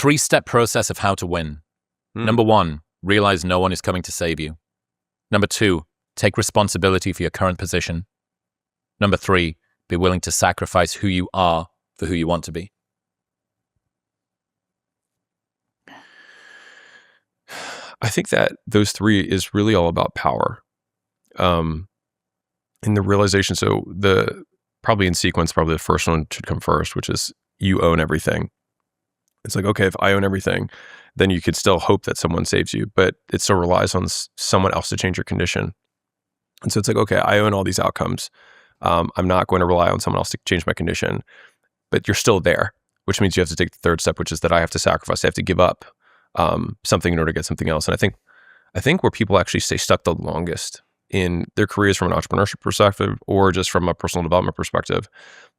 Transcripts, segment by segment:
3-step process of how to win. Number 1, realize no one is coming to save you. Number 2, take responsibility for your current position. Number 3, be willing to sacrifice who you are for who you want to be. I think that those 3 is really all about power. In the realization, so probably in sequence, probably the first one should come first, which is you own everything. It's like, okay, if I own everything, then you could still hope that someone saves you, but it still relies on someone else to change your condition. And so it's like, okay, I own all these outcomes. I'm not going to rely on someone else to change my condition, but you're still there, which means you have to take the 3rd step, which is that I have to sacrifice. I have to give up something in order to get something else. And I think where people actually stay stuck the longest in their careers from an entrepreneurship perspective or just from a personal development perspective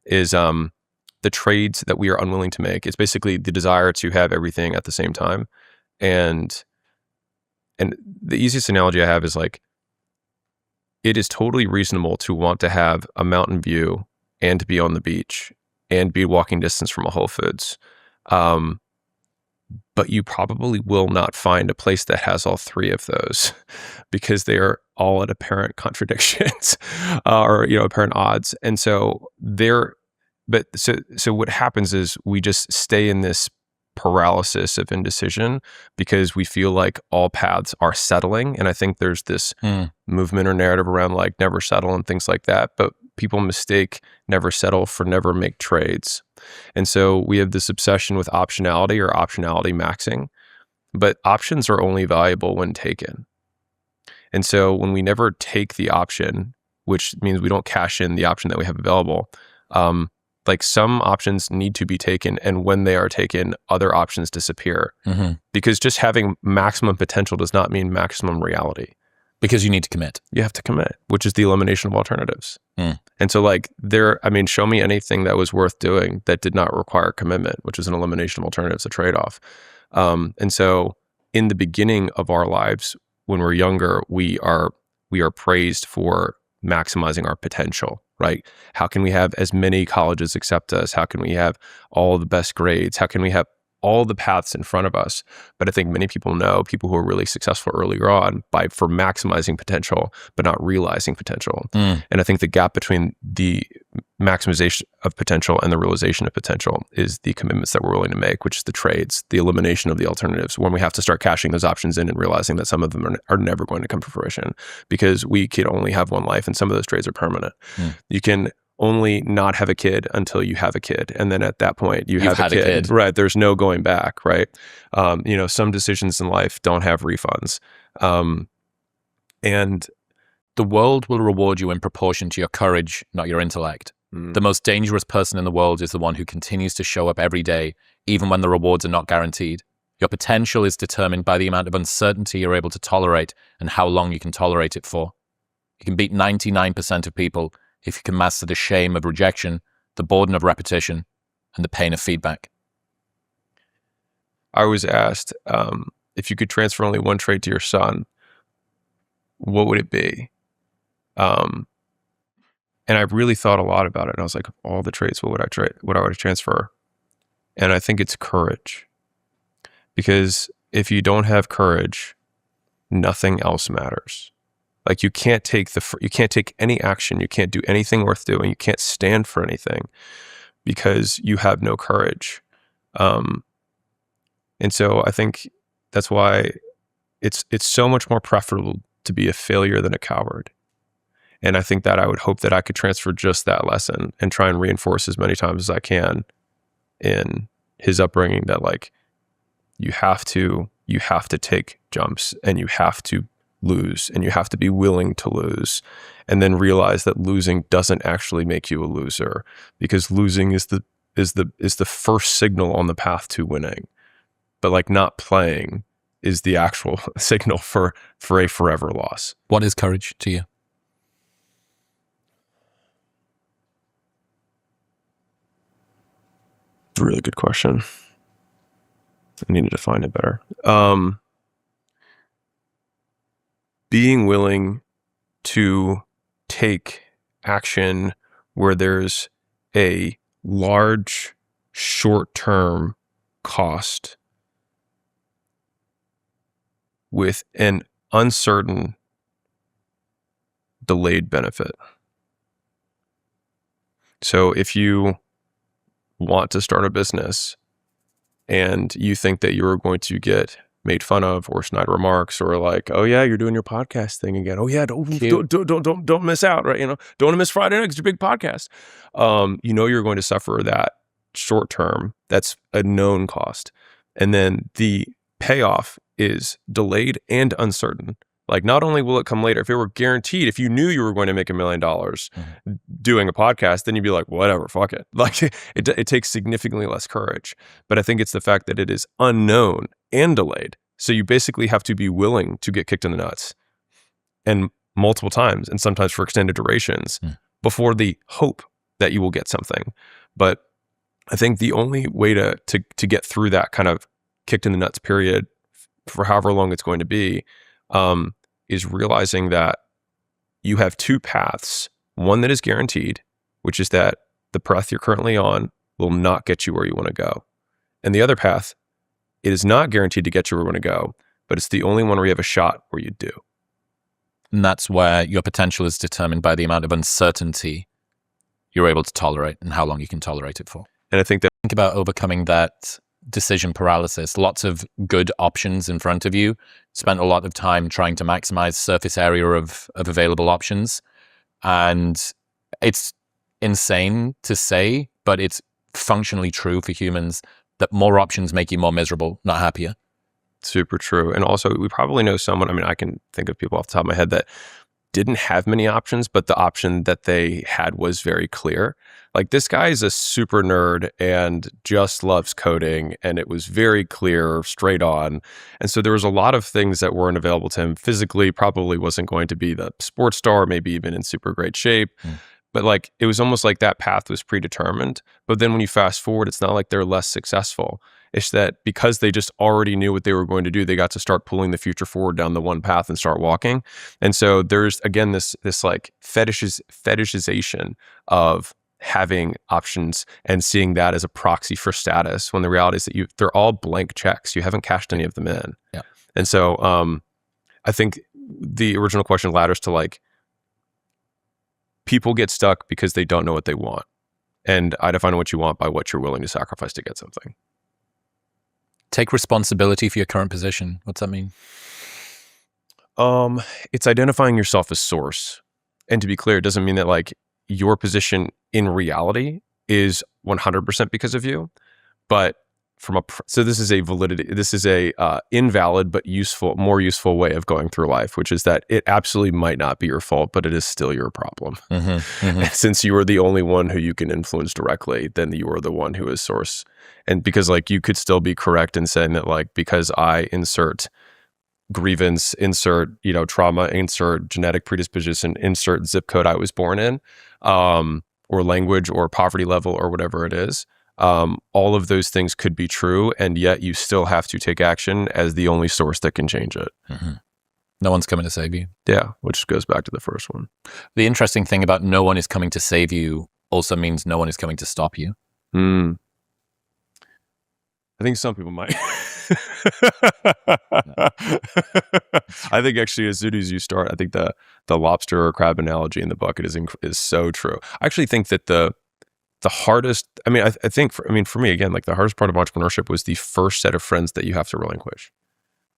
is the trades that we are unwilling to make. It's basically the desire to have everything at the same time. And the easiest analogy I have is like, it is totally reasonable to want to have a mountain view and to be on the beach and be walking distance from a Whole Foods. But you probably will not find a place that has all 3 of those because they are all at apparent contradictions or, apparent odds. And so so what happens is we just stay in this paralysis of indecision because we feel like all paths are settling. And I think there's this movement or narrative around like never settle and things like that. But people mistake never settle for never make trades. And so we have this obsession with optionality or optionality maxing, but options are only valuable when taken. And so when we never take the option, which means we don't cash in the option that we have available, like some options need to be taken. And when they are taken, other options disappear because just having maximum potential does not mean maximum reality. Because you need to commit. You have to commit, which is the elimination of alternatives. And so like show me anything that was worth doing that did not require commitment, which is an elimination of alternatives, a trade-off. And so in the beginning of our lives, when we're younger, we are praised for maximizing our potential, right? How can we have as many colleges accept us? How can we have all the best grades? How can we have all the paths in front of us? But I think many people know people who are really successful earlier on for maximizing potential, but not realizing potential. And I think the gap between the maximization of potential and the realization of potential is the commitments that we're willing to make, which is the trades, the elimination of the alternatives, when we have to start cashing those options in and realizing that some of them are never going to come to fruition because we can only have one life and some of those trades are permanent. You can only not have a kid until you have a kid. And then at that point, you've have a kid. Right. There's no going back, right? Some decisions in life don't have refunds. And the world will reward you in proportion to your courage, not your intellect. The most dangerous person in the world is the one who continues to show up every day, even when the rewards are not guaranteed. Your potential is determined by the amount of uncertainty you're able to tolerate and how long you can tolerate it for. You can beat 99% of people if you can master the shame of rejection, the boredom of repetition, and the pain of feedback. I was asked if you could transfer only one trait to your son, what would it be? And I really thought a lot about it. And I was like, of all the traits, what would I transfer? And I think it's courage. Because if you don't have courage, nothing else matters. Like you can't take any action. You can't do anything worth doing. You can't stand for anything because you have no courage. And so I think that's why it's so much more preferable to be a failure than a coward. And I think that I would hope that I could transfer just that lesson and try and reinforce as many times as I can in his upbringing that like you have to take jumps and you have to lose and you have to be willing to lose and then realize that losing doesn't actually make you a loser because losing is the first signal on the path to winning. But like not playing is the actual signal for a forever loss. What is courage to you? It's a really good question. I need to define it better. Being willing to take action where there's a large short-term cost with an uncertain delayed benefit. So if you want to start a business and you think that you're going to get made fun of or snide remarks or like, oh yeah, you're doing your podcast thing again. Oh yeah, don't miss out, right? Don't want to miss Friday night. It's your big podcast. You're going to suffer that short term. That's a known cost. And then the payoff is delayed and uncertain. Like, not only will it come later, if it were guaranteed, if you knew you were going to make $1 million doing a podcast, then you'd be like, whatever, fuck it. Like, it takes significantly less courage. But I think it's the fact that it is unknown and delayed. So you basically have to be willing to get kicked in the nuts, and multiple times, and sometimes for extended durations, before the hope that you will get something. But I think the only way to get through that kind of kicked in the nuts period, for however long it's going to be, is realizing that you have two paths. One that is guaranteed, which is that the path you're currently on will not get you where you want to go. And the other path, it is not guaranteed to get you where you want to go, but it's the only one where you have a shot where you do. And that's where your potential is determined by the amount of uncertainty you're able to tolerate and how long you can tolerate it for. And I think about overcoming that decision paralysis. Lots of good options in front of you. Spent a lot of time trying to maximize surface area of available options. And it's insane to say, but it's functionally true for humans that more options make you more miserable, not happier. Super true. And also, we probably know someone, I mean, I can think of people off the top of my head that didn't have many options, but the option that they had was very clear. Like, this guy is a super nerd and just loves coding, and it was very clear, straight on. And so there was a lot of things that weren't available to him physically, probably wasn't going to be the sports star, maybe even in super great shape. But like, it was almost like that path was predetermined. But then when you fast forward, it's not like they're less successful. It's that because they just already knew what they were going to do, they got to start pulling the future forward down the one path and start walking. And so there's, again, this like fetishization of having options and seeing that as a proxy for status, when the reality is that they're all blank checks. You haven't cashed any of them in. Yeah. And so I think the original question ladders to, like, people get stuck because they don't know what they want. And I define what you want by what you're willing to sacrifice to get something. Take responsibility for your current position. What's that mean? It's identifying yourself as source. And to be clear, it doesn't mean that like your position in reality is 100% because of you, but so this is a invalid but more useful way of going through life, which is that it absolutely might not be your fault, but it is still your problem. And since you are the only one who you can influence directly, then you are the one who is source. And because like you could still be correct in saying that, like, because I insert grievance, insert, trauma, insert genetic predisposition, insert zip code I was born in, or language or poverty level or whatever it is. All of those things could be true, and yet you still have to take action as the only source that can change it. No one's coming to save you. Yeah, which goes back to the first one. The interesting thing about no one is coming to save you also means no one is coming to stop you. I think some people might. I think actually, as soon as you start, I think the lobster or crab analogy in the bucket is so true. I actually think that the hardest, I mean, I think for me, again, like the hardest part of entrepreneurship was the first set of friends that you have to relinquish.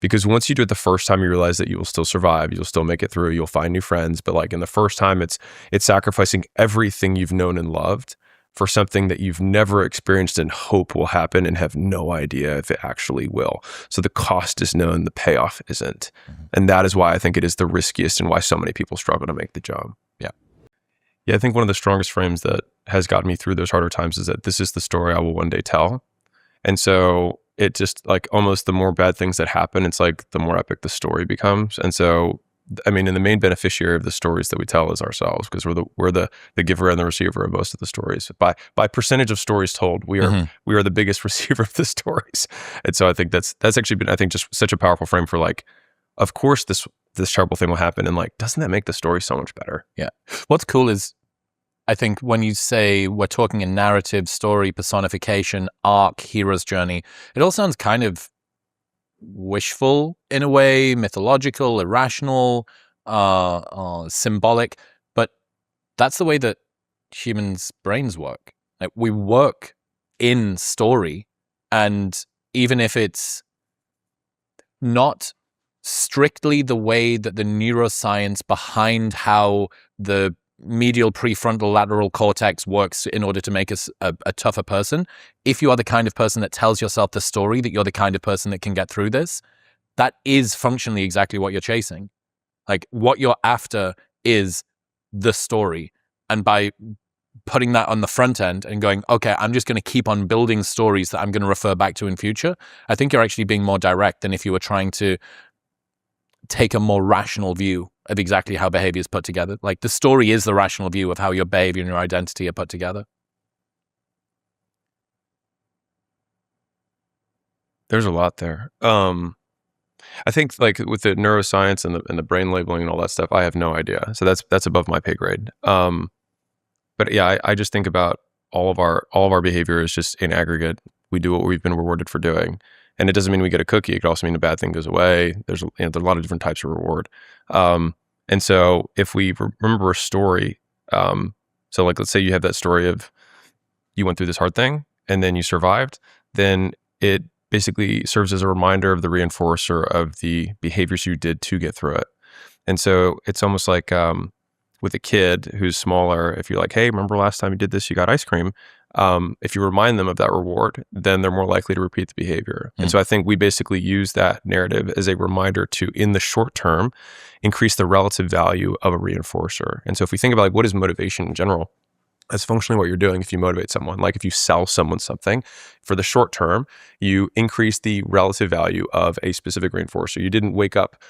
Because once you do it the first time, you realize that you will still survive, you'll still make it through, you'll find new friends. But like in the first time, it's sacrificing everything you've known and loved for something that you've never experienced and hope will happen and have no idea if it actually will. So the cost is known, the payoff isn't. And that is why I think it is the riskiest and why so many people struggle to make the jump. Yeah, I think one of the strongest frames that has gotten me through those harder times is that this is the story I will one day tell. And so it just, like, almost the more bad things that happen, it's like the more epic the story becomes. And so, I mean, and the main beneficiary of the stories that we tell is ourselves, because we're the giver and the receiver of most of the stories. By percentage of stories told, we are the biggest receiver of the stories. And so I think that's actually been, I think, just such a powerful frame for, like, of course this terrible thing will happen, and like, doesn't that make the story so much better? Yeah. What's cool is, I think when you say we're talking a narrative, story, personification, arc, hero's journey, it all sounds kind of wishful in a way, mythological, irrational, symbolic, but that's the way that humans' brains work. Like, we work in story, and even if it's not strictly the way that the neuroscience behind how the medial prefrontal lateral cortex works in order to make us a tougher person, if you are the kind of person that tells yourself the story that you're the kind of person that can get through this, that is functionally exactly what you're chasing. Like, what you're after is the story. And by putting that on the front end and going, okay, I'm just going to keep on building stories that I'm going to refer back to in future, I think you're actually being more direct than if you were trying to take a more rational view of exactly how behavior is put together. Like, the story is the rational view of how your behavior and your identity are put together. There's a lot there. I think, like, with the neuroscience and the brain labeling and all that stuff, I have no idea. So that's above my pay grade. But yeah, I just think about all of our behavior is just in aggregate. We do what we've been rewarded for doing, and it doesn't mean we get a cookie. It could also mean a bad thing goes away. There's a lot of different types of reward. And so if we remember a story, so like, let's say you have that story of you went through this hard thing and then you survived, then it basically serves as a reminder of the reinforcer of the behaviors you did to get through it. And so it's almost like with a kid who's smaller, if you're like, hey, remember last time you did this, you got ice cream. If you remind them of that reward, then they're more likely to repeat the behavior. And so I think we basically use that narrative as a reminder to, in the short term, increase the relative value of a reinforcer. And so if we think about, like, what is motivation in general, that's functionally what you're doing if you motivate someone. Like, if you sell someone something, for the short term, you increase the relative value of a specific reinforcer. You didn't wake up